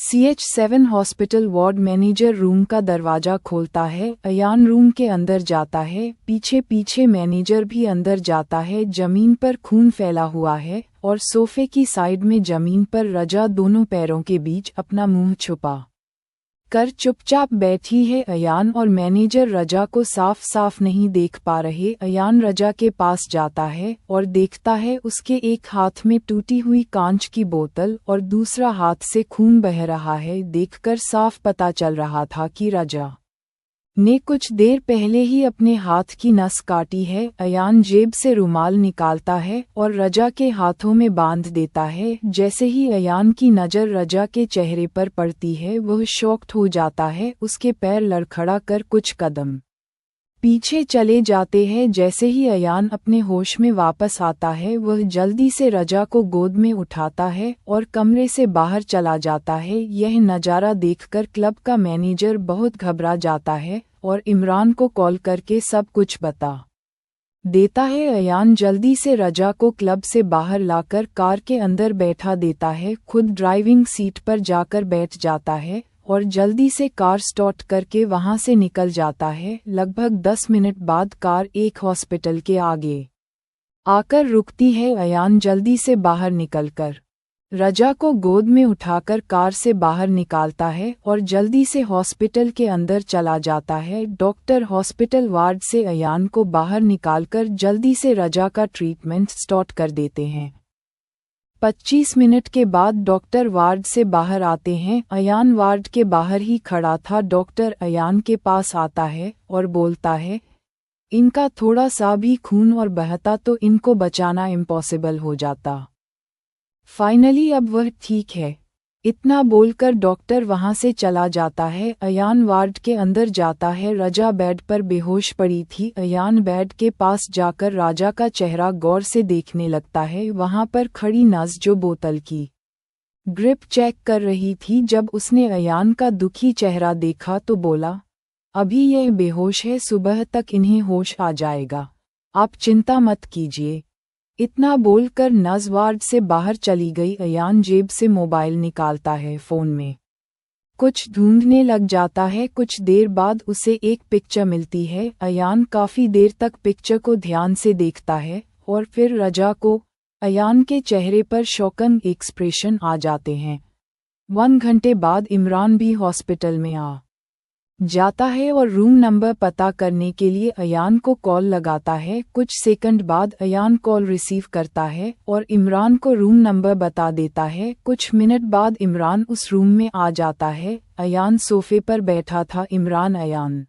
CH7 hospital ward manager room का दरवाजा खोलता है। अयान रूम के अंदर जाता है। पीछे पीछे मैनेजर भी अंदर जाता है। जमीन पर खून फैला हुआ है और सोफे की साइड में जमीन पर रजा दोनों पैरों के बीच अपना मुंह छुपा कर चुपचाप बैठी है। अयान और मैनेजर रजा को साफ साफ नहीं देख पा रहे। अयान रजा के पास जाता है और देखता है उसके एक हाथ में टूटी हुई कांच की बोतल और दूसरा हाथ से खून बह रहा है। देखकर साफ पता चल रहा था कि रजा ने कुछ देर पहले ही अपने हाथ की नस काटी है। अयान जेब से रुमाल निकालता है और रजा के हाथों में बांध देता है। जैसे ही अयान की नज़र रजा के चेहरे पर पड़ती है वह शॉक्ड हो जाता है। उसके पैर लड़खड़ा कर कुछ कदम पीछे चले जाते हैं। जैसे ही अयान अपने होश में वापस आता है वह जल्दी से रजा को गोद में उठाता है और कमरे से बाहर चला जाता है। यह नज़ारा देखकर क्लब का मैनेजर बहुत घबरा जाता है और इमरान को कॉल करके सब कुछ बता देता है। अयान जल्दी से रजा को क्लब से बाहर लाकर कार के अंदर बैठा देता है। खुद ड्राइविंग सीट पर जाकर बैठ जाता है और जल्दी से कार स्टार्ट करके वहां से निकल जाता है। लगभग 10 मिनट बाद कार एक हॉस्पिटल के आगे आकर रुकती है। अयान जल्दी से बाहर निकलकर रजा को गोद में उठाकर कार से बाहर निकालता है और जल्दी से हॉस्पिटल के अंदर चला जाता है। डॉक्टर हॉस्पिटल वार्ड से अयान को बाहर निकालकर जल्दी से रजा का ट्रीटमेंट स्टार्ट कर देते हैं। 25 मिनट के बाद डॉक्टर वार्ड से बाहर आते हैं। अयान वार्ड के बाहर ही खड़ा था। डॉक्टर अयान के पास आता है और बोलता है, इनका थोड़ा सा भी खून और बहता तो इनको बचाना इम्पॉसिबल हो जाता। फाइनली अब वह ठीक है। इतना बोलकर डॉक्टर वहां से चला जाता है। अयान वार्ड के अंदर जाता है। रजा बेड पर बेहोश पड़ी थी। अयान बेड के पास जाकर राजा का चेहरा गौर से देखने लगता है। वहां पर खड़ी नस जो बोतल की ग्रिप चेक कर रही थी। जब उसने अयान का दुखी चेहरा देखा तो बोला, अभी यह बेहोश है, सुबह तक इन्हें होश आ जाएगा, आप चिंता मत कीजिए। इतना बोलकर नस वार्ड से बाहर चली गई। अयान जेब से मोबाइल निकालता है। फ़ोन में कुछ ढूंढने लग जाता है। कुछ देर बाद उसे एक पिक्चर मिलती है। अयान काफ़ी देर तक पिक्चर को ध्यान से देखता है और फिर रजा को। अयान के चेहरे पर शॉकिंग एक्सप्रेशन आ जाते हैं। 1 घंटे बाद इमरान भी हॉस्पिटल में आ जाता है और रूम नंबर पता करने के लिए अयान को कॉल लगाता है। कुछ सेकंड बाद अयान कॉल रिसीव करता है और इमरान को रूम नंबर बता देता है। कुछ मिनट बाद इमरान उस रूम में आ जाता है। अयान सोफे पर बैठा था। इमरान अयान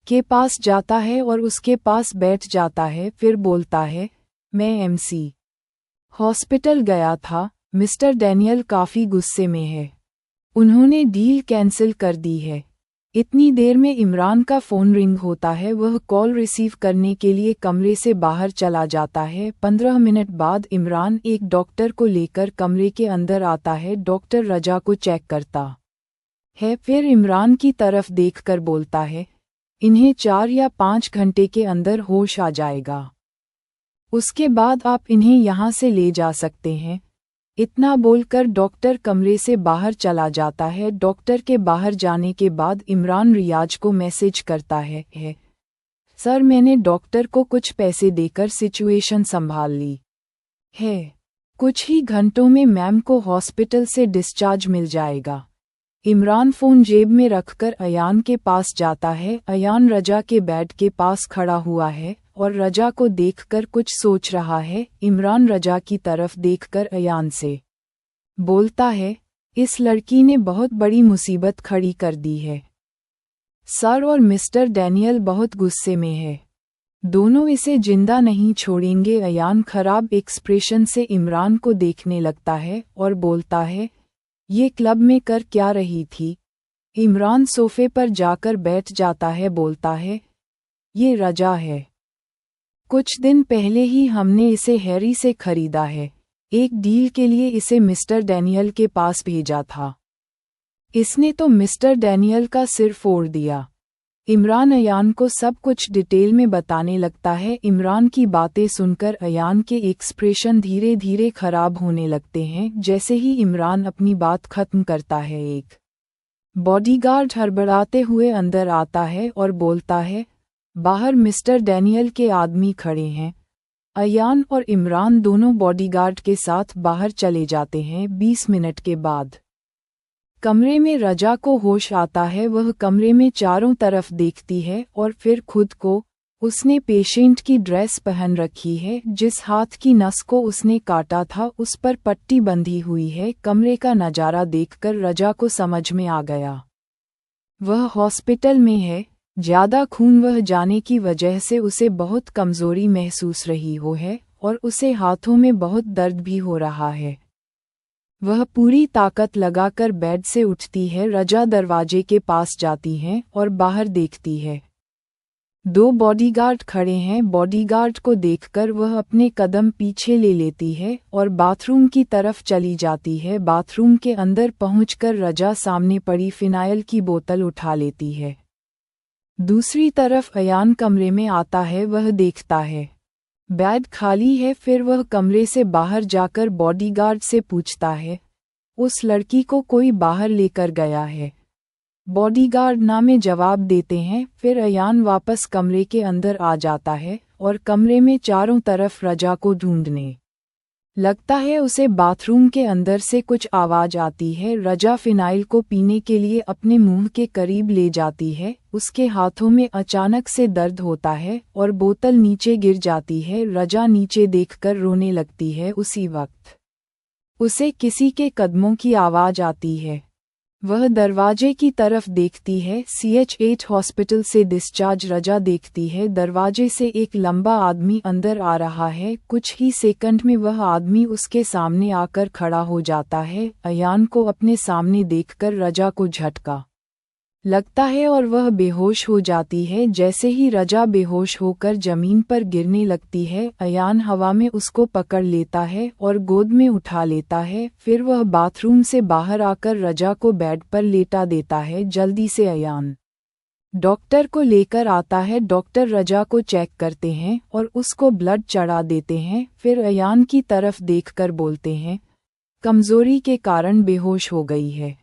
के पास जाता है और उसके पास बैठ जाता है। फिर बोलता है, मैं MC हॉस्पिटल गया था, मिस्टर डैनियल काफ़ी गुस्से में है, उन्होंने डील कैंसिल कर दी है। इतनी देर में इमरान का फ़ोन रिंग होता है। वह कॉल रिसीव करने के लिए कमरे से बाहर चला जाता है। 15 मिनट बाद इमरान एक डॉक्टर को लेकर कमरे के अंदर आता है। डॉक्टर रजा को चेक करता है, फिर इमरान की तरफ देखकर बोलता है, इन्हें 4 या 5 घंटे के अंदर होश आ जाएगा, उसके बाद आप इन्हें यहाँ से ले जा सकते हैं। इतना बोलकर डॉक्टर कमरे से बाहर चला जाता है। डॉक्टर के बाहर जाने के बाद इमरान रियाज को मैसेज करता है, सर मैंने डॉक्टर को कुछ पैसे देकर सिचुएशन संभाल ली है, कुछ ही घंटों में मैम को हॉस्पिटल से डिस्चार्ज मिल जाएगा। इमरान फ़ोन जेब में रखकर अयान के पास जाता है। अयान रजा के बेड के पास खड़ा हुआ है और रजा को देखकर कुछ सोच रहा है। इमरान रजा की तरफ देखकर अयान से बोलता है, इस लड़की ने बहुत बड़ी मुसीबत खड़ी कर दी है। सर और मिस्टर डैनियल बहुत गुस्से में है, दोनों इसे जिंदा नहीं छोड़ेंगे। अयान खराब एक्सप्रेशन से इमरान को देखने लगता है और बोलता है, ये क्लब में कर क्या रही थी? इमरान सोफे पर जाकर बैठ जाता है। बोलता है, ये रजा है, कुछ दिन पहले ही हमने इसे हैरी से खरीदा है, एक डील के लिए इसे मिस्टर डैनियल के पास भेजा था। इसने तो मिस्टर डैनियल का सिर फोड़ दिया। इमरान अयान को सब कुछ डिटेल में बताने लगता है। इमरान की बातें सुनकर अयान के एक्सप्रेशन धीरे धीरे खराब होने लगते हैं। जैसे ही इमरान अपनी बात खत्म करता है, एक बॉडीगार्ड हड़बड़ाते हुए अंदर आता है और बोलता है, बाहर मिस्टर डैनियल के आदमी खड़े हैं। अयान और इमरान दोनों बॉडीगार्ड के साथ बाहर चले जाते हैं। 20 मिनट के बाद कमरे में रजा को होश आता है। वह कमरे में चारों तरफ देखती है और फिर खुद को, उसने पेशेंट की ड्रेस पहन रखी है। जिस हाथ की नस को उसने काटा था उस पर पट्टी बंधी हुई है। कमरे का नज़ारा देखकर रजा को समझ में आ गया, वह हॉस्पिटल में है। ज़्यादा खून बह जाने की वजह से उसे बहुत कमज़ोरी महसूस रही हो है और उसे हाथों में बहुत दर्द भी हो रहा है। वह पूरी ताकत लगाकर बेड से उठती है। रजा दरवाजे के पास जाती है और बाहर देखती है। 2 बॉडीगार्ड खड़े हैं। बॉडीगार्ड को देखकर वह अपने कदम पीछे ले लेती है और बाथरूम की तरफ चली जाती है। बाथरूम के अंदर पहुंचकर रजा सामने पड़ी फिनाइल की बोतल उठा लेती है। दूसरी तरफ अयान कमरे में आता है। वह देखता है बेड खाली है। फिर वह कमरे से बाहर जाकर बॉडीगार्ड से पूछता है, उस लड़की को कोई बाहर लेकर गया है? बॉडीगार्ड ना में जवाब देते हैं। फिर अयान वापस कमरे के अंदर आ जाता है और कमरे में चारों तरफ रजा को ढूंढने लगता है। उसे बाथरूम के अंदर से कुछ आवाज़ आती है। रजा फिनाइल को पीने के लिए अपने मुंह के करीब ले जाती है। उसके हाथों में अचानक से दर्द होता है और बोतल नीचे गिर जाती है। रजा नीचे देखकर रोने लगती है। उसी वक्त उसे किसी के कदमों की आवाज़ आती है। वह दरवाजे की तरफ देखती है। CH8 हॉस्पिटल से डिस्चार्ज रजा देखती है। दरवाजे से एक लंबा आदमी अंदर आ रहा है। कुछ ही सेकंड में वह आदमी उसके सामने आकर खड़ा हो जाता है। अयान को अपने सामने देखकर रजा को झटका लगता है और वह बेहोश हो जाती है। जैसे ही रजा बेहोश होकर जमीन पर गिरने लगती है, अयान हवा में उसको पकड़ लेता है और गोद में उठा लेता है। फिर वह बाथरूम से बाहर आकर रजा को बेड पर लेटा देता है। जल्दी से अयान डॉक्टर को लेकर आता है। डॉक्टर रजा को चेक करते हैं और उसको ब्लड चढ़ा देते हैं। फिर अयान की तरफ देखकर बोलते हैं, कमज़ोरी के कारण बेहोश हो गई है,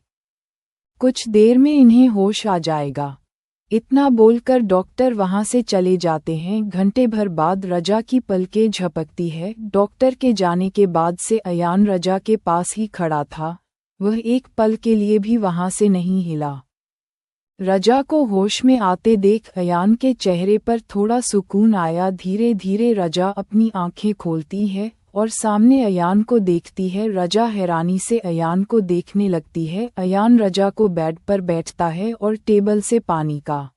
कुछ देर में इन्हें होश आ जाएगा। इतना बोलकर डॉक्टर वहां से चले जाते हैं। घंटे भर बाद रजा की पलकें झपकती है। डॉक्टर के जाने के बाद से अयान रजा के पास ही खड़ा था। वह एक पल के लिए भी वहां से नहीं हिला। रजा को होश में आते देख अयान के चेहरे पर थोड़ा सुकून आया। धीरे धीरे रजा अपनी आंखें खोलती है और सामने अयान को देखती है। रजा हैरानी से अयान को देखने लगती है। अयान रजा को बेड पर बैठता है और टेबल से पानी का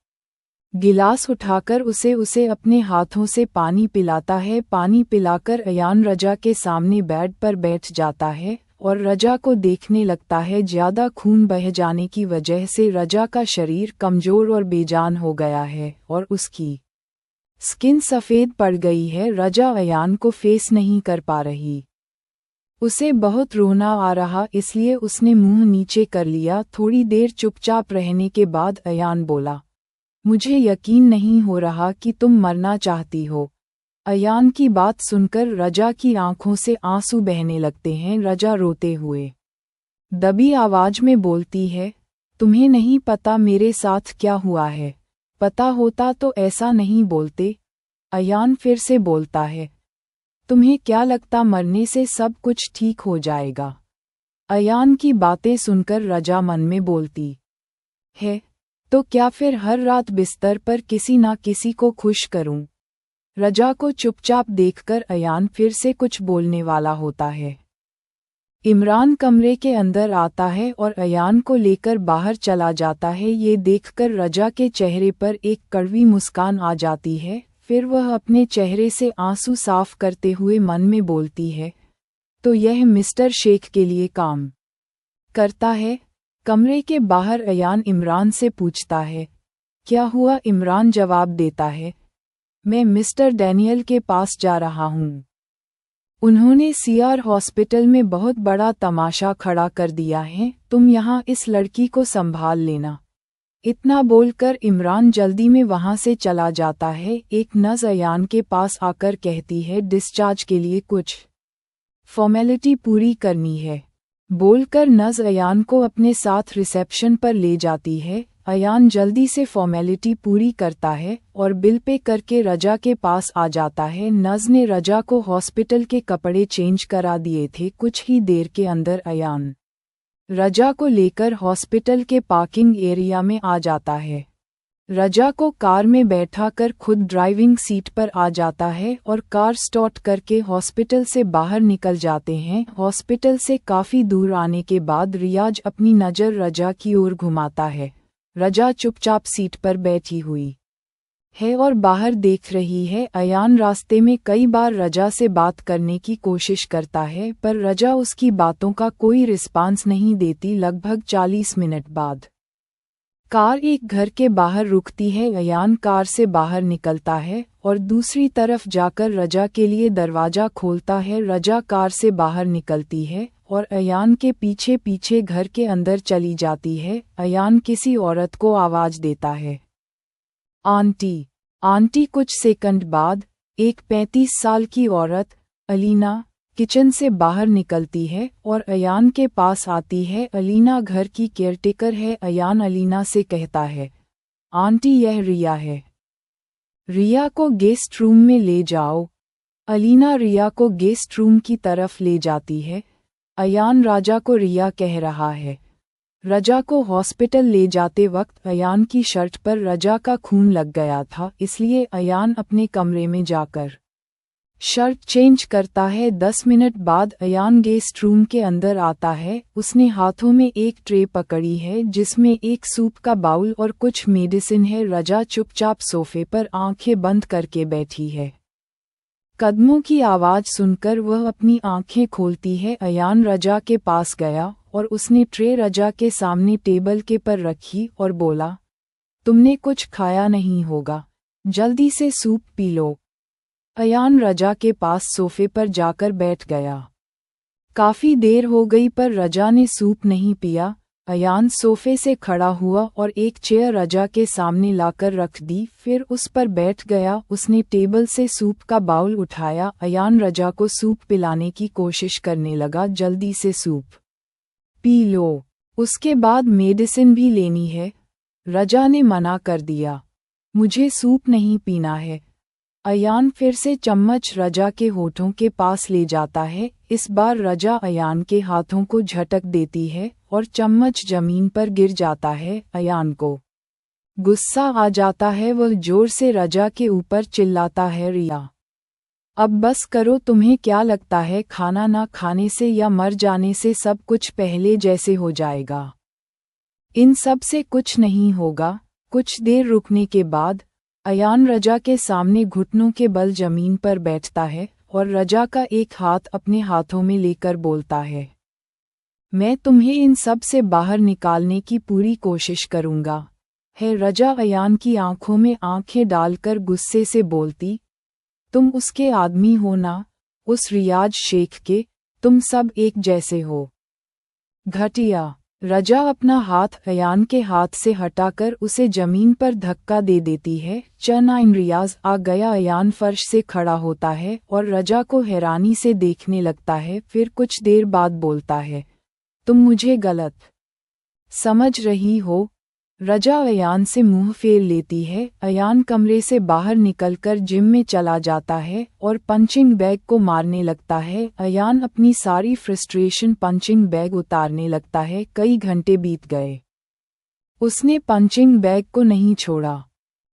गिलास उठाकर उसे अपने हाथों से पानी पिलाता है। पानी पिलाकर अयान रजा के सामने बेड पर बैठ जाता है और रजा को देखने लगता है। ज़्यादा खून बह जाने की वजह से रजा का शरीर कमज़ोर और बेजान हो गया है और उसकी स्किन सफ़ेद पड़ गई है। रजा अयान को फेस नहीं कर पा रही। उसे बहुत रोना आ रहा, इसलिए उसने मुंह नीचे कर लिया। थोड़ी देर चुपचाप रहने के बाद अयान बोला, मुझे यकीन नहीं हो रहा कि तुम मरना चाहती हो। अयान की बात सुनकर रजा की आंखों से आंसू बहने लगते हैं। रजा रोते हुए दबी आवाज में बोलती है, तुम्हें नहीं पता मेरे साथ क्या हुआ है, पता होता तो ऐसा नहीं बोलते। अयान फिर से बोलता है, तुम्हें क्या लगता मरने से सब कुछ ठीक हो जाएगा? अयान की बातें सुनकर रजा मन में बोलती है, तो क्या फिर हर रात बिस्तर पर किसी ना किसी को खुश करूं? रजा को चुपचाप देखकर अयान फिर से कुछ बोलने वाला होता है। इमरान कमरे के अंदर आता है और अयान को लेकर बाहर चला जाता है। ये देखकर रजा के चेहरे पर एक कड़वी मुस्कान आ जाती है। फिर वह अपने चेहरे से आंसू साफ करते हुए मन में बोलती है, तो यह मिस्टर शेख के लिए काम करता है। कमरे के बाहर अयान इमरान से पूछता है, क्या हुआ? इमरान जवाब देता है, मैं मिस्टर डैनियल के पास जा रहा हूँ। उन्होंने CR हॉस्पिटल में बहुत बड़ा तमाशा खड़ा कर दिया है। तुम यहाँ इस लड़की को संभाल लेना। इतना बोलकर इमरान जल्दी में वहां से चला जाता है। एक नर्स अयान के पास आकर कहती है डिस्चार्ज के लिए कुछ फॉर्मेलिटी पूरी करनी है। बोलकर नर्स अयान को अपने साथ रिसेप्शन पर ले जाती है। अयान जल्दी से फॉर्मेलिटी पूरी करता है और बिल पे करके रजा के पास आ जाता है। नर्स ने रजा को हॉस्पिटल के कपड़े चेंज करा दिए थे। कुछ ही देर के अंदर अयान रजा को लेकर हॉस्पिटल के पार्किंग एरिया में आ जाता है। रजा को कार में बैठाकर खुद ड्राइविंग सीट पर आ जाता है और कार स्टार्ट करके हॉस्पिटल से बाहर निकल जाते हैं। हॉस्पिटल से काफ़ी दूर आने के बाद रियाज अपनी नज़र रजा की ओर घुमाता है। रजा चुपचाप सीट पर बैठी हुई है और बाहर देख रही है। अयान रास्ते में कई बार रजा से बात करने की कोशिश करता है पर रजा उसकी बातों का कोई रिस्पांस नहीं देती। लगभग 40 मिनट बाद कार एक घर के बाहर रुकती है। अयान कार से बाहर निकलता है और दूसरी तरफ जाकर रजा के लिए दरवाज़ा खोलता है। रजा कार से बाहर निकलती है और अयान के पीछे पीछे घर के अंदर चली जाती है। अयान किसी औरत को आवाज़ देता है, आंटी। आंटी कुछ सेकंड बाद एक 35 साल की औरत अलीना किचन से बाहर निकलती है और अयान के पास आती है। अलीना घर की केयरटेकर है। अयान अलीना से कहता है, आंटी यह रिया है, रिया को गेस्ट रूम में ले जाओ। अलीना रिया को गेस्ट रूम की तरफ ले जाती है। अयान राजा को रिया कह रहा है। रजा को हॉस्पिटल ले जाते वक्त अयान की शर्ट पर रजा का खून लग गया था, इसलिए अयान अपने कमरे में जाकर शर्ट चेंज करता है। 10 मिनट बाद अयान गेस्ट रूम के अंदर आता है। उसने हाथों में एक ट्रे पकड़ी है जिसमें एक सूप का बाउल और कुछ मेडिसिन है। रजा चुपचाप सोफे पर आंखें बंद करके बैठी है। कदमों की आवाज़ सुनकर वह अपनी आंखें खोलती है। अयान रजा के पास गया और उसने ट्रे रजा के सामने टेबल के पर रखी और बोला, तुमने कुछ खाया नहीं होगा, जल्दी से सूप पी लो। अयान रजा के पास सोफे पर जाकर बैठ गया। काफ़ी देर हो गई पर रजा ने सूप नहीं पिया। अयान सोफे से खड़ा हुआ और एक चेयर रजा के सामने लाकर रख दी, फिर उस पर बैठ गया। उसने टेबल से सूप का बाउल उठाया। अयान रजा को सूप पिलाने की कोशिश करने लगा, जल्दी से सूप पी लो, उसके बाद मेडिसिन भी लेनी है। रजा ने मना कर दिया, मुझे सूप नहीं पीना है। अयान फिर से चम्मच रजा के होठों के पास ले जाता है। इस बार रजा अयान के हाथों को झटक देती है और चम्मच जमीन पर गिर जाता है। अयान को गुस्सा आ जाता है। वह जोर से रजा के ऊपर चिल्लाता है, रिया अब बस करो, तुम्हें क्या लगता है खाना ना खाने से या मर जाने से सब कुछ पहले जैसे हो जाएगा? इन सब से कुछ नहीं होगा। कुछ देर रुकने के बाद अयान रजा के सामने घुटनों के बल जमीन पर बैठता है और रजा का एक हाथ अपने हाथों में लेकर बोलता है, मैं तुम्हें इन सब से बाहर निकालने की पूरी कोशिश करूंगा। है रजा अयान की आंखों में आंखें डालकर गुस्से से बोलती, तुम उसके आदमी हो ना, उस रियाज शेख के, तुम सब एक जैसे हो। घटिया। रजा अपना हाथ अयान के हाथ से हटाकर उसे जमीन पर धक्का दे देती है। चनाइन रियाज आ गया। अयान फर्श से खड़ा होता है और रजा को हैरानी से देखने लगता है। फिर कुछ देर बाद बोलता है, तुम मुझे गलत समझ रही हो। रजा अयान से मुंह फेर लेती है। अयान कमरे से बाहर निकलकर जिम में चला जाता है और पंचिंग बैग को मारने लगता है। अयान अपनी सारी फ्रस्ट्रेशन पंचिंग बैग उतारने लगता है। कई घंटे बीत गए, उसने पंचिंग बैग को नहीं छोड़ा।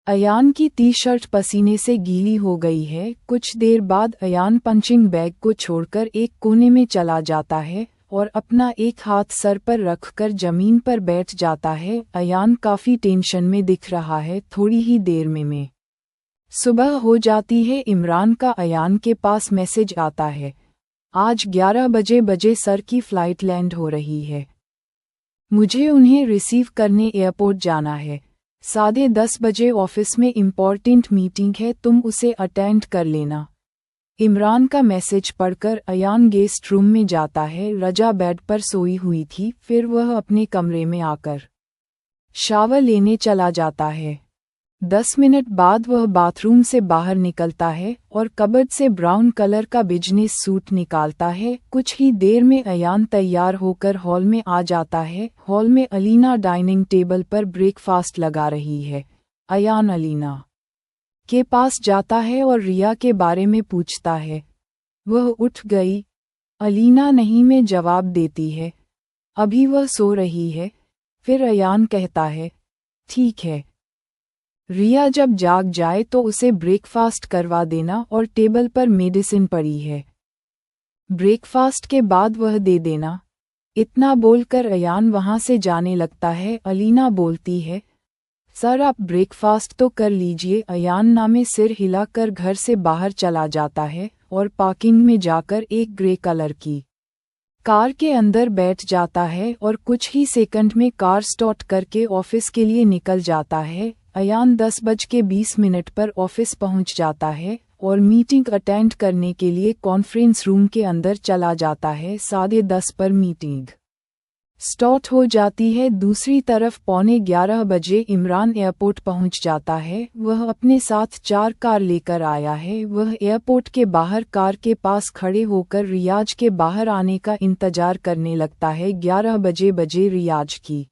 अयान की टी शर्ट पसीने से गीली हो गई है। कुछ देर बाद अयान पंचिंग बैग को छोड़कर एक कोने में चला जाता है और अपना एक हाथ सर पर रखकर जमीन पर बैठ जाता है। अयान काफ़ी टेंशन में दिख रहा है। थोड़ी ही देर में सुबह हो जाती है। इमरान का अयान के पास मैसेज आता है, आज 11 बजे सर की फ़्लाइट लैंड हो रही है, मुझे उन्हें रिसीव करने एयरपोर्ट जाना है। 10:30 बजे ऑफिस में इम्पॉर्टेंट मीटिंग है, तुम उसे अटेंड कर लेना। इमरान का मैसेज पढ़कर अयान गेस्ट रूम में जाता है। रजा बेड पर सोई हुई थी। फिर वह अपने कमरे में आकर शावर लेने चला जाता है। 10 मिनट बाद वह बाथरूम से बाहर निकलता है और कबर्ड से ब्राउन कलर का बिजनेस सूट निकालता है। कुछ ही देर में अयान तैयार होकर हॉल में आ जाता है। हॉल में अलीना डाइनिंग टेबल पर ब्रेकफास्ट लगा रही है। अयान अलीना के पास जाता है और रिया के बारे में पूछता है। वह उठ गई? अलीना नहीं में जवाब देती है। अभी वह सो रही है। फिर अयान कहता है, ठीक है। रिया जब जाग जाए तो उसे ब्रेकफास्ट करवा देना और टेबल पर मेडिसिन पड़ी है, ब्रेकफास्ट के बाद वह दे देना। इतना बोलकर अयान वहां से जाने लगता है। अलीना बोलती है, सर आप ब्रेकफास्ट तो कर लीजिए। अयान नामे सिर हिलाकर घर से बाहर चला जाता है और पार्किंग में जाकर एक ग्रे कलर की कार के अंदर बैठ जाता है और कुछ ही सेकंड में कार स्टार्ट करके ऑफिस के लिए निकल जाता है। अयान 10:20 पर ऑफिस पहुंच जाता है और मीटिंग अटेंड करने के लिए कॉन्फ्रेंस रूम के अंदर चला जाता है। 10:30 पर मीटिंग स्टार्ट हो जाती है। दूसरी तरफ 11:15 इमरान एयरपोर्ट पहुंच जाता है। वह अपने साथ 4 कार लेकर आया है। वह एयरपोर्ट के बाहर कार के पास खड़े होकर रियाज के बाहर आने का इंतजार करने लगता है। 11 बजे रियाज की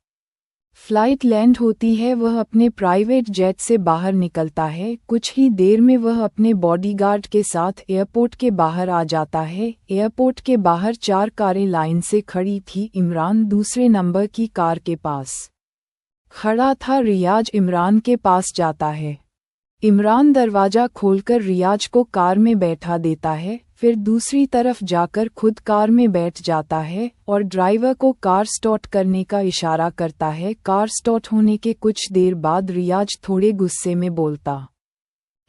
फ्लाइट लैंड होती है। वह अपने प्राइवेट जेट से बाहर निकलता है। कुछ ही देर में वह अपने बॉडीगार्ड के साथ एयरपोर्ट के बाहर आ जाता है। एयरपोर्ट के बाहर 4 कारें लाइन से खड़ी थी। इमरान दूसरे नंबर की कार के पास खड़ा था। रियाज इमरान के पास जाता है। इमरान दरवाजा खोलकर रियाज को कार में बैठा देता है। फिर दूसरी तरफ जाकर खुद कार में बैठ जाता है और ड्राइवर को कार स्टार्ट करने का इशारा करता है। कार स्टार्ट होने के कुछ देर बाद रियाज थोड़े गुस्से में बोलता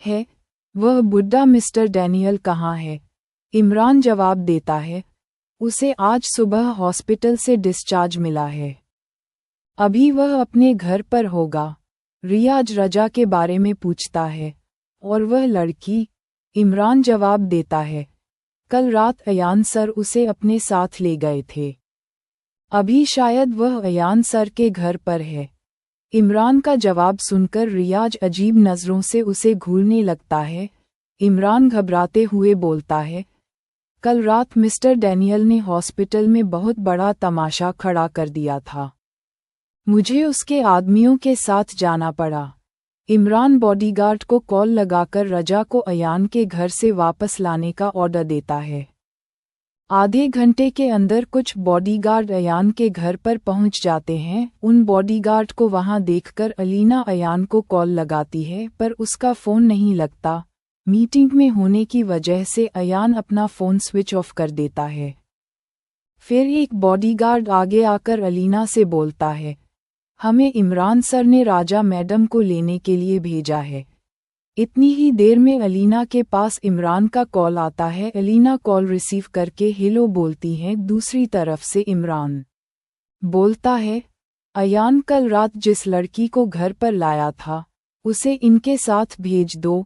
है, वह बुड्ढा मिस्टर डैनियल कहाँ है? इमरान जवाब देता है, उसे आज सुबह हॉस्पिटल से डिस्चार्ज मिला है, अभी वह अपने घर पर होगा। रियाज रजा के बारे में पूछता है, और वह लड़की? इमरान जवाब देता है, कल रात अयान सर उसे अपने साथ ले गए थे, अभी शायद वह अयान सर के घर पर है। इमरान का जवाब सुनकर रियाज अजीब नज़रों से उसे घूरने लगता है। इमरान घबराते हुए बोलता है, कल रात मिस्टर डैनियल ने हॉस्पिटल में बहुत बड़ा तमाशा खड़ा कर दिया था, मुझे उसके आदमियों के साथ जाना पड़ा। इमरान बॉडीगार्ड को कॉल लगाकर रजा को अयान के घर से वापस लाने का ऑर्डर देता है। आधे घंटे के अंदर कुछ बॉडीगार्ड अयान के घर पर पहुंच जाते हैं। उन बॉडीगार्ड को वहां देखकर अलीना अयान को कॉल लगाती है, पर उसका फ़ोन नहीं लगता। मीटिंग में होने की वजह से अयान अपना फ़ोन स्विच ऑफ कर देता है। फिर एक बॉडीगार्ड आगे आकर अलीना से बोलता है, हमें इमरान सर ने राजा मैडम को लेने के लिए भेजा है। इतनी ही देर में अलीना के पास इमरान का कॉल आता है। अलीना कॉल रिसीव करके हेलो बोलती हैं। दूसरी तरफ से इमरान बोलता है, अयान कल रात जिस लड़की को घर पर लाया था, उसे इनके साथ भेज दो।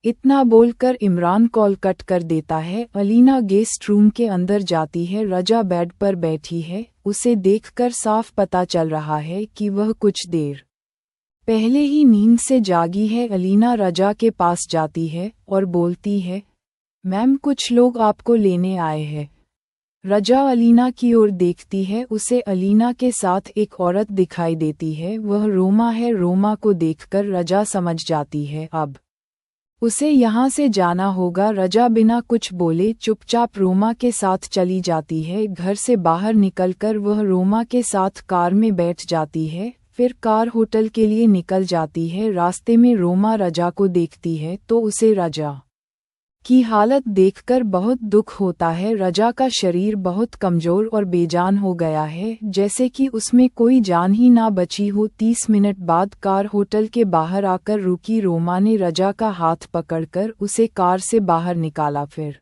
इतना बोलकर इमरान कॉल कट कर देता है। अलीना गेस्ट रूम के अंदर जाती है। रजा बेड पर बैठी है। उसे देखकर साफ पता चल रहा है कि वह कुछ देर पहले ही नींद से जागी है। अलीना रजा के पास जाती है और बोलती है, मैम कुछ लोग आपको लेने आए हैं। रजा अलीना की ओर देखती है। उसे अलीना के साथ एक औरत दिखाई देती है। वह रोमा है। रोमा को देखकर रजा समझ जाती है अब उसे यहाँ से जाना होगा। रजा बिना कुछ बोले चुपचाप रोमा के साथ चली जाती है। घर से बाहर निकलकर वह रोमा के साथ कार में बैठ जाती है। फिर कार होटल के लिए निकल जाती है। रास्ते में रोमा रजा को देखती है तो उसे रजा की हालत देखकर बहुत दुख होता है। रजा का शरीर बहुत कमजोर और बेजान हो गया है, जैसे कि उसमें कोई जान ही ना बची हो। 30 मिनट बाद कार होटल के बाहर आकर रुकी। रोमा ने रजा का हाथ पकड़कर उसे कार से बाहर निकाला। फिर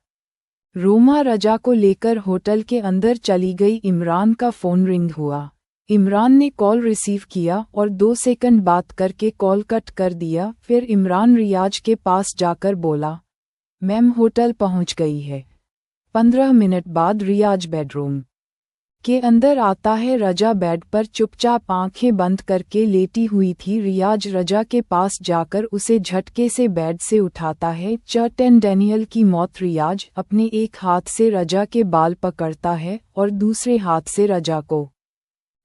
रोमा रजा को लेकर होटल के अंदर चली गई। इमरान का फ़ोन रिंग हुआ। इमरान ने कॉल रिसीव किया और 2 सेकंड बात करके कॉल कट कर दिया। फिर इमरान रियाज के पास जाकर बोला, मैम होटल पहुंच गई है। 15 मिनट बाद रियाज बेडरूम के अंदर आता है। रजा बेड पर चुपचाप आंखें बंद करके लेटी हुई थी। रियाज रजा के पास जाकर उसे झटके से बेड से उठाता है। 10 डैनियल की मौत। रियाज अपने एक हाथ से रजा के बाल पकड़ता है और दूसरे हाथ से रजा को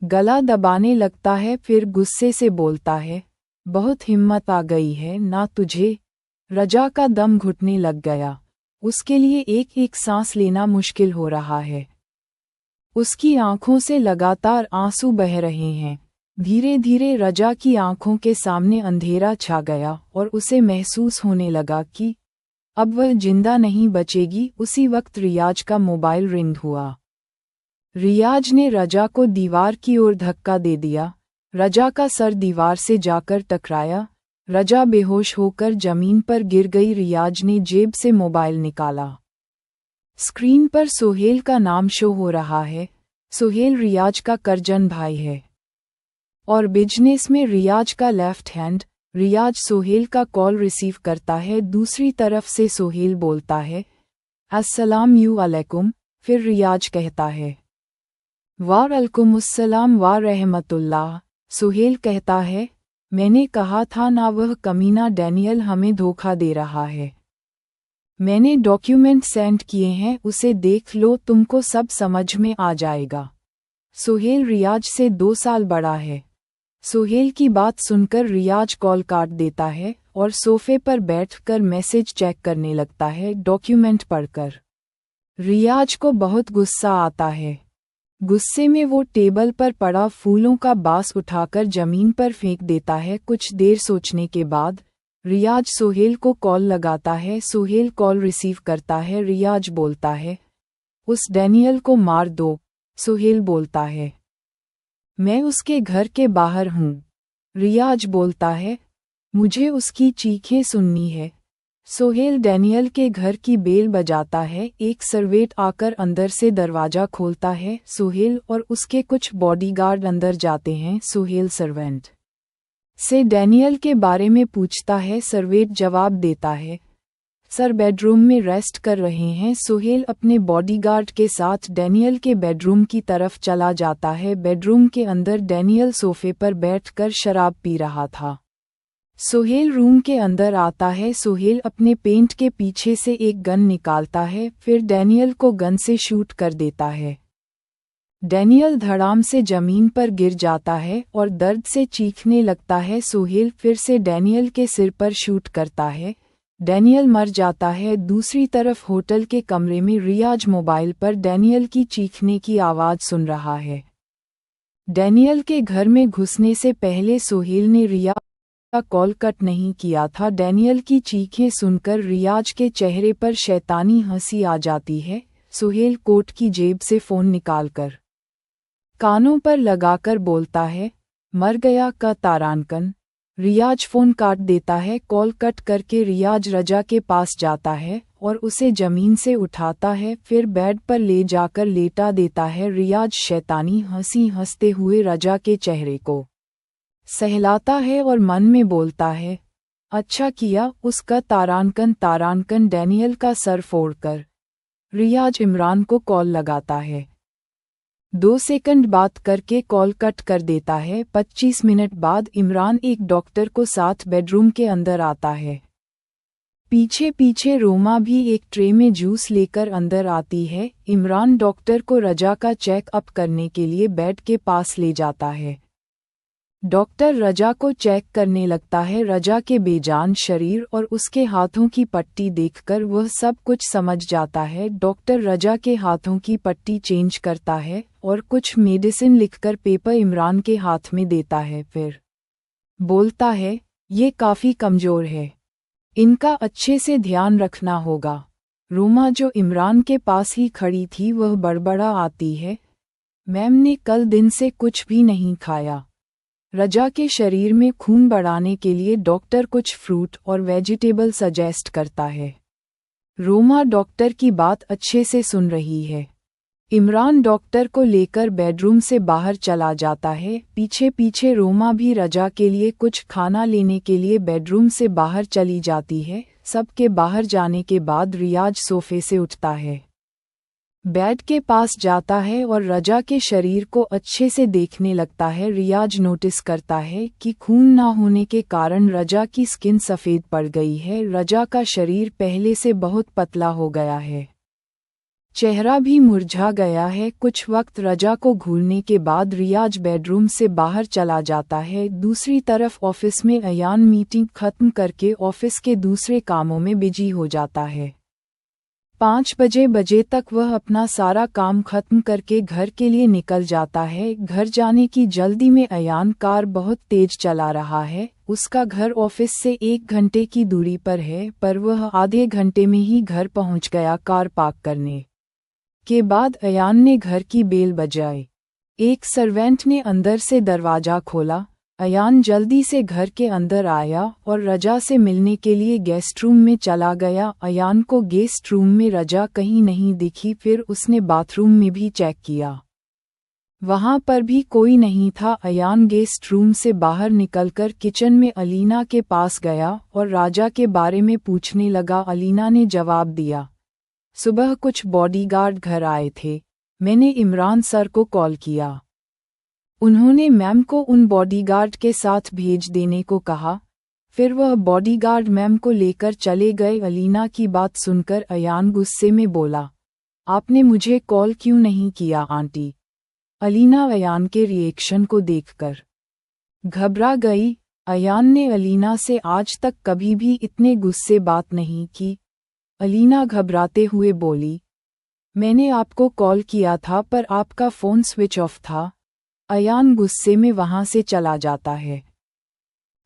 गला दबाने लगता है। फिर गुस्से से बोलता है, बहुत हिम्मत आ गई है ना तुझे। रजा का दम घुटने लग गया। उसके लिए एक एक सांस लेना मुश्किल हो रहा है। उसकी आंखों से लगातार आंसू बह रहे हैं। धीरे धीरे रजा की आंखों के सामने अंधेरा छा गया और उसे महसूस होने लगा कि अब वह जिंदा नहीं बचेगी। उसी वक्त रियाज का मोबाइल रिंग हुआ। रियाज ने रजा को दीवार की ओर धक्का दे दिया। रजा का सर दीवार से जाकर टकराया। रजा बेहोश होकर जमीन पर गिर गई। रियाज ने जेब से मोबाइल निकाला। स्क्रीन पर सोहेल का नाम शो हो रहा है। सोहेल रियाज का करजन भाई है और बिजनेस में रियाज का लेफ्ट हैंड। रियाज सोहेल का कॉल रिसीव करता है। दूसरी तरफ से सोहेल बोलता है, अस्सलाम अलैकुम। फिर रियाज कहता है, वालेकुमुस्सलाम व रहमतुल्लाह। सोहेल कहता है, मैंने कहा था ना, वह कमीना डैनियल हमें धोखा दे रहा है। मैंने डॉक्यूमेंट सेंड किए हैं, उसे देख लो, तुमको सब समझ में आ जाएगा। सोहेल रियाज से 2 साल बड़ा है। सोहेल की बात सुनकर रियाज कॉल काट देता है और सोफे पर बैठकर मैसेज चेक करने लगता है। डॉक्यूमेंट पढ़कर रियाज को बहुत गुस्सा आता है। गुस्से में वो टेबल पर पड़ा फूलों का बास उठाकर जमीन पर फेंक देता है। कुछ देर सोचने के बाद रियाज सोहेल को कॉल लगाता है। सोहेल कॉल रिसीव करता है। रियाज बोलता है, उस डैनियल को मार दो। सोहेल बोलता है, मैं उसके घर के बाहर हूँ। रियाज बोलता है, मुझे उसकी चीखें सुननी है। सोहेल डैनियल के घर की बेल बजाता है। एक सर्वेंट आकर अंदर से दरवाजा खोलता है। सोहेल और उसके कुछ बॉडीगार्ड अंदर जाते हैं। सोहेल सर्वेंट से डैनियल के बारे में पूछता है। सर्वेंट जवाब देता है, सर बेडरूम में रेस्ट कर रहे हैं। सोहेल अपने बॉडीगार्ड के साथ डैनियल के बेडरूम की तरफ चला जाता है। बेडरूम के अंदर डैनियल सोफे पर बैठकर शराब पी रहा था। सोहेल रूम के अंदर आता है। सोहेल अपने पेंट के पीछे से एक गन निकालता है, फिर डैनियल को गन से शूट कर देता है। डैनियल धड़ाम से जमीन पर गिर जाता है और दर्द से चीखने लगता है। सोहेल फिर से डैनियल के सिर पर शूट करता है। डैनियल मर जाता है। दूसरी तरफ होटल के कमरे में रियाज मोबाइल पर डैनियल की चीखने की आवाज़ सुन रहा है। डैनियल के घर में घुसने से पहले सोहेल ने रियाज का कॉल कट नहीं किया था। डैनियल की चीखें सुनकर रियाज के चेहरे पर शैतानी हंसी आ जाती है। सोहेल कोट की जेब से फ़ोन निकालकर कानों पर लगाकर बोलता है, मर गया का तारानकन। रियाज फ़ोन काट देता है। कॉल कट करके रियाज रजा के पास जाता है और उसे जमीन से उठाता है, फिर बेड पर ले जाकर लेटा देता है। रियाज शैतानी हंसी हंसते हुए रजा के चेहरे को सहलाता है और मन में बोलता है, अच्छा किया उसका तारानकन डैनियल का सर फोड़कर। रियाज इमरान को कॉल लगाता है। 2 सेकंड बात करके कॉल कट कर देता है। 25 मिनट बाद इमरान एक डॉक्टर को साथ बेडरूम के अंदर आता है। पीछे पीछे रोमा भी एक ट्रे में जूस लेकर अंदर आती है। इमरान डॉक्टर को रजा का चेकअप करने के लिए बेड के पास ले जाता है। डॉक्टर रजा को चेक करने लगता है। रजा के बेजान शरीर और उसके हाथों की पट्टी देखकर वह सब कुछ समझ जाता है। डॉक्टर रजा के हाथों की पट्टी चेंज करता है और कुछ मेडिसिन लिखकर पेपर इमरान के हाथ में देता है। फिर बोलता है, ये काफ़ी कमज़ोर है, इनका अच्छे से ध्यान रखना होगा। रोमा जो इमरान के पास ही खड़ी थी वह बड़बड़ा आती है, मैम ने कल दिन से कुछ भी नहीं खाया। रजा के शरीर में खून बढ़ाने के लिए डॉक्टर कुछ फ्रूट और वेजिटेबल सजेस्ट करता है। रोमा डॉक्टर की बात अच्छे से सुन रही है। इमरान डॉक्टर को लेकर बेडरूम से बाहर चला जाता है। पीछे पीछे रोमा भी रजा के लिए कुछ खाना लेने के लिए बेडरूम से बाहर चली जाती है। सबके बाहर जाने के बाद रियाज सोफे से उठता है। बेड के पास जाता है और रजा के शरीर को अच्छे से देखने लगता है। रियाज नोटिस करता है कि खून ना होने के कारण रजा की स्किन सफ़ेद पड़ गई है। रजा का शरीर पहले से बहुत पतला हो गया है, चेहरा भी मुरझा गया है। कुछ वक्त रजा को घूरने के बाद रियाज बेडरूम से बाहर चला जाता है। दूसरी तरफ ऑफिस में अयान मीटिंग खत्म करके ऑफिस के दूसरे कामों में बिजी हो जाता है। 5 बजे तक वह अपना सारा काम खत्म करके घर के लिए निकल जाता है। घर जाने की जल्दी में अयान कार बहुत तेज चला रहा है। उसका घर ऑफिस से 1 घंटे की दूरी पर है, पर वह आधे घंटे में ही घर पहुंच गया। कार पार्क करने के बाद अयान ने घर की बेल बजाई। एक सर्वेंट ने अंदर से दरवाज़ा खोला। अयान जल्दी से घर के अंदर आया और रजा से मिलने के लिए गेस्ट रूम में चला गया। अयान को गेस्ट रूम में रजा कहीं नहीं दिखी। फिर उसने बाथरूम में भी चेक किया, वहां पर भी कोई नहीं था। अयान गेस्ट रूम से बाहर निकलकर किचन में अलीना के पास गया और राजा के बारे में पूछने लगा। अलीना ने जवाब दिया, सुबह कुछ बॉडीगार्ड घर आए थे, मैंने इमरान सर को कॉल किया, उन्होंने मैम को उन बॉडीगार्ड के साथ भेज देने को कहा। फिर वह बॉडीगार्ड मैम को लेकर चले गए। अलीना की बात सुनकर अयान गुस्से में बोला, आपने मुझे कॉल क्यों नहीं किया आंटी? अलीना अयान के रिएक्शन को देखकर घबरा गई। अयान ने अलीना से आज तक कभी भी इतने गुस्से बात नहीं की। अलीना घबराते हुए बोली, मैंने आपको कॉल किया था पर आपका फ़ोन स्विच ऑफ था। अयान गुस्से में वहां से चला जाता है।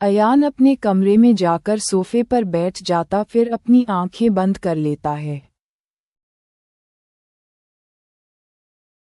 अयान अपने कमरे में जाकर सोफे पर बैठ जाता, फिर अपनी आंखें बंद कर लेता है।